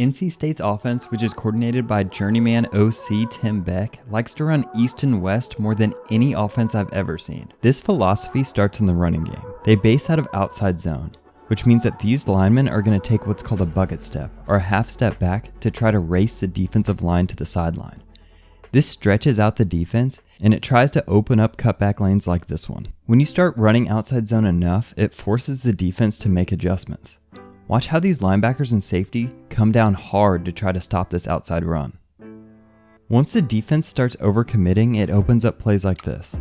NC State's offense, which is coordinated by journeyman OC Tim Beck, likes to run east and west more than any offense I've ever seen. This philosophy starts in the running game. They base out of outside zone, which means that these linemen are going to take what's called a bucket step, or a half step back to try to race the defensive line to the sideline. This stretches out the defense, and it tries to open up cutback lanes like this one. When you start running outside zone enough, it forces the defense to make adjustments. Watch how these linebackers and safety come down hard to try to stop this outside run. Once the defense starts overcommitting, it opens up plays like this.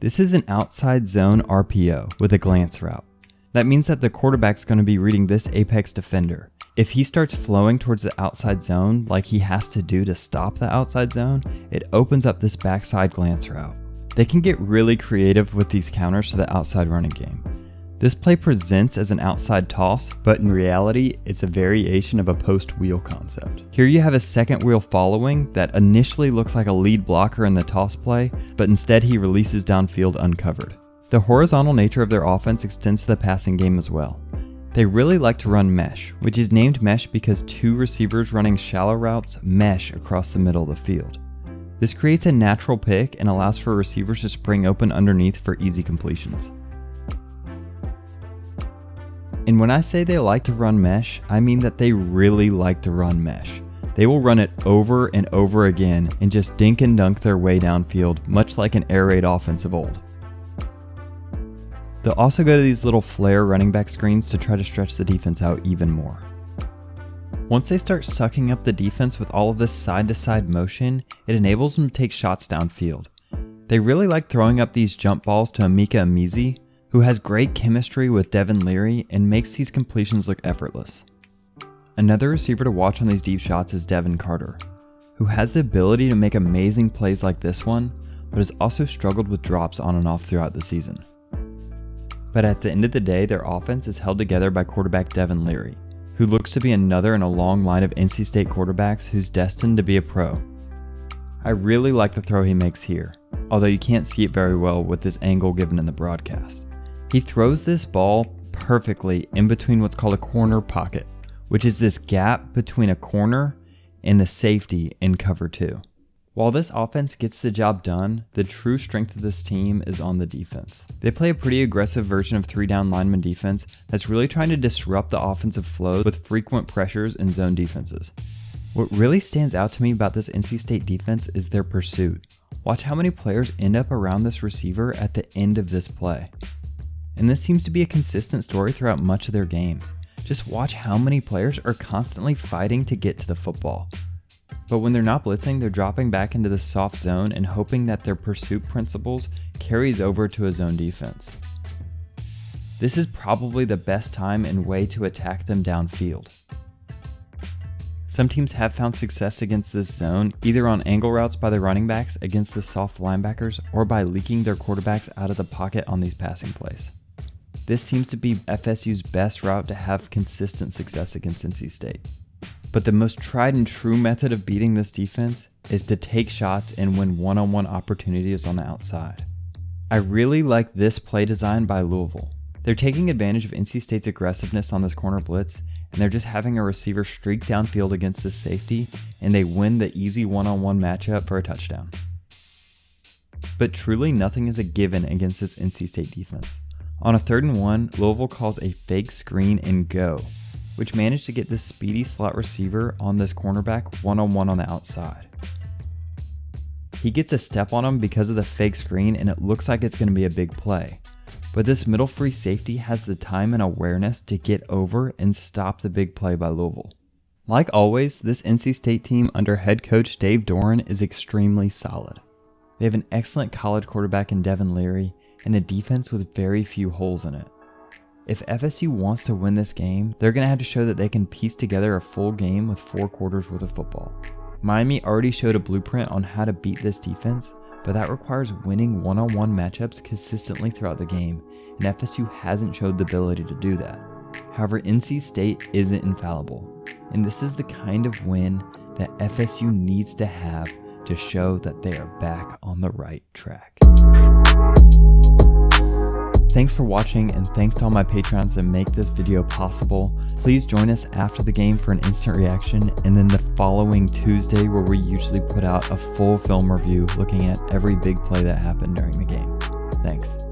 This is an outside zone RPO with a glance route. That means that the quarterback's going to be reading this apex defender. If he starts flowing towards the outside zone like he has to do to stop the outside zone, it opens up this backside glance route. They can get really creative with these counters to the outside running game. This play presents as an outside toss, but in reality, it's a variation of a post wheel concept. Here you have a second wheel following that initially looks like a lead blocker in the toss play, but instead he releases downfield uncovered. The horizontal nature of their offense extends to the passing game as well. They really like to run mesh, which is named mesh because two receivers running shallow routes mesh across the middle of the field. This creates a natural pick and allows for receivers to spring open underneath for easy completions. And when I say they like to run mesh, I mean that they really like to run mesh. They will run it over and over again and just dink and dunk their way downfield, much like an air raid offense of old. They'll also go to these little flare running back screens to try to stretch the defense out even more. Once they start sucking up the defense with all of this side-to-side motion, it enables them to take shots downfield. They really like throwing up these jump balls to Emeka Emezie, who has great chemistry with Devin Leary and makes these completions look effortless. Another receiver to watch on these deep shots is Devin Carter, who has the ability to make amazing plays like this one, but has also struggled with drops on and off throughout the season. But at the end of the day, their offense is held together by quarterback Devin Leary, who looks to be another in a long line of NC State quarterbacks who's destined to be a pro. I really like the throw he makes here, although you can't see it very well with this angle given in the broadcast. He throws this ball perfectly in between what's called a corner pocket, which is this gap between a corner and the safety in cover 2. While this offense gets the job done, the true strength of this team is on the defense. They play a pretty aggressive version of 3-down lineman defense that's really trying to disrupt the offensive flow with frequent pressures and zone defenses. What really stands out to me about this NC State defense is their pursuit. Watch how many players end up around this receiver at the end of this play. And this seems to be a consistent story throughout much of their games. Just watch how many players are constantly fighting to get to the football. But when they're not blitzing, they're dropping back into the soft zone and hoping that their pursuit principles carries over to a zone defense. This is probably the best time and way to attack them downfield. Some teams have found success against this zone, either on angle routes by the running backs against the soft linebackers or by leaking their quarterbacks out of the pocket on these passing plays. This seems to be FSU's best route to have consistent success against NC State. But the most tried and true method of beating this defense is to take shots and win one-on-one opportunities on the outside. I really like this play design by Louisville. They're taking advantage of NC State's aggressiveness on this corner blitz, and they're just having a receiver streak downfield against this safety, and they win the easy one-on-one matchup for a touchdown. But truly nothing is a given against this NC State defense. On a 3rd and 1, Louisville calls a fake screen and go, which managed to get this speedy slot receiver on this cornerback one-on-one on the outside. He gets a step on him because of the fake screen, and it looks like it's going to be a big play. But this middle free safety has the time and awareness to get over and stop the big play by Louisville. Like always, this NC State team under head coach Dave Doeren is extremely solid. They have an excellent college quarterback in Devin Leary and a defense with very few holes in it. If FSU wants to win this game, they're going to have to show that they can piece together a full game with 4 quarters worth of football. Miami already showed a blueprint on how to beat this defense, but that requires winning one-on-one matchups consistently throughout the game, and FSU hasn't showed the ability to do that. However, NC State isn't infallible, and this is the kind of win that FSU needs to have to show that they are back on the right track. Thanks for watching, and thanks to all my patrons that make this video possible. Please join us after the game for an instant reaction, and then the following Tuesday where we usually put out a full film review looking at every big play that happened during the game. Thanks.